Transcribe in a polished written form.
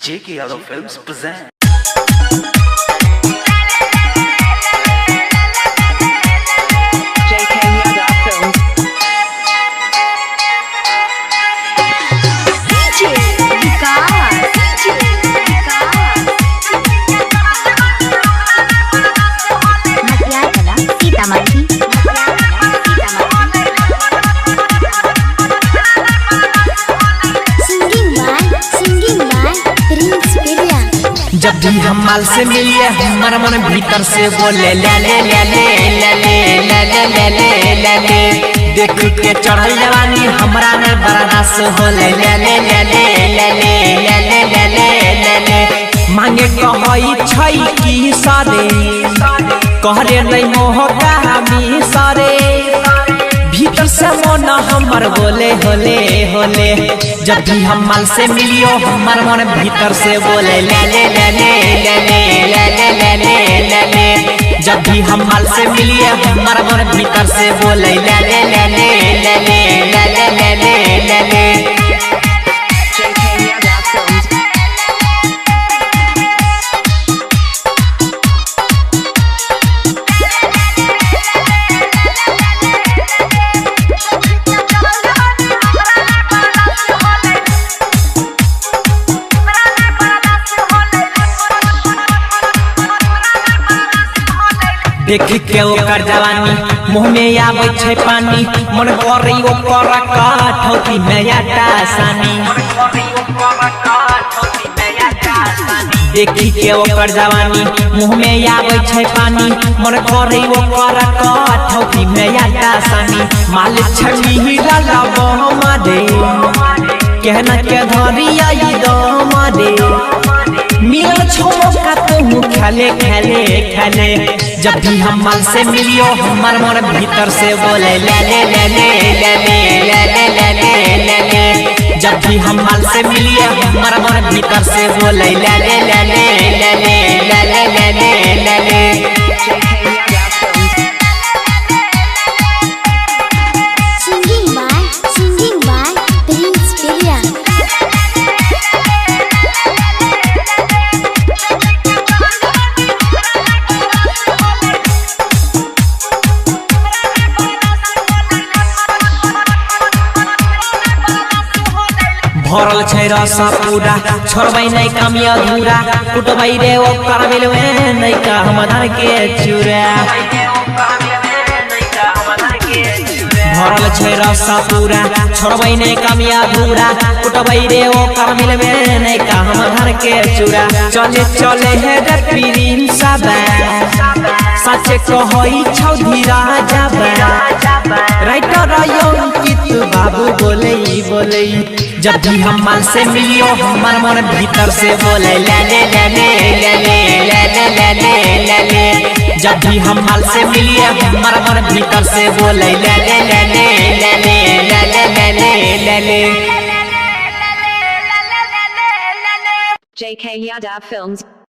J.K. Yadav Films present. J.K. Yadav Films. DJ Vikas, Matiyala Sitamarhi singing by Prince Biriya. जब भी हम माल से मिलिए हमारा मन भीतर से बोले ले ले ले ले ले ले ले ले ले ले ले ले देख के चढ़ल जवानी हमरा में बर्दाश्त हो ले ले ले ले ले ले ले ले ले ले ले ले मांगे कहई छई की सारे कहरे नहीं मोह कहामी सारे भीतर से मन हमर बोले होले होले जब भी हम माल से मिलियो हमर मन भीतर से बोले ले ले ले ले ले ले ले ले ले ले ले जब भी हम माल से मिलिए हमर मन भीतर से बोले ले ले ले ले ले ले ले ले ले ले J.K. Yadav Films. देख के ओकर जवानी मुँह में आवे छै पानी मन करे ओकर काठौती में आटा सानी देख के ओकर जवानी मुँह में आवे छै पानी मन करे ओकर काठौती में आटा सानी माल छली लाला बहमादे कहना के धरी आई दमादे मिल छोड़ो का तू खेले खेले खेले जब भी हम माल से मिलियो हमार मन भीतर से बोले ले ले ले ले ले ले ले ले ले ले ले जब भी हम माल से मिलिए हमार मन भीतर से बोले ले ले ले ले ले ले ले ले ले ले J.K. Yadav Films. Singing by Prince Biriya. भरल छै रसा पूरा छोड़बै नहीं कमी अधूरा कुटबै रे ओ करबिल में नहीं का हमदार के चूरा भरल छै रसा पूरा छोड़बै नहीं कमी अधूरा कुटबै रे ओ करबिल में नहीं का हमदार के चूरा चले चले हे रे पीरिन सबा सच कहई छौ धीरा जाबा राइटर अंकित बाबू बोले बोले जब भी हम माल से मिलियो हमार मन भीतर से बोले ले ले ले ले ले ले ले ले ले ले ले जब भी हम माल से मिलिए हमार मन भीतर से बोले ले ले ले ले ले ले ले ले ले ले J.K. Yadav Films.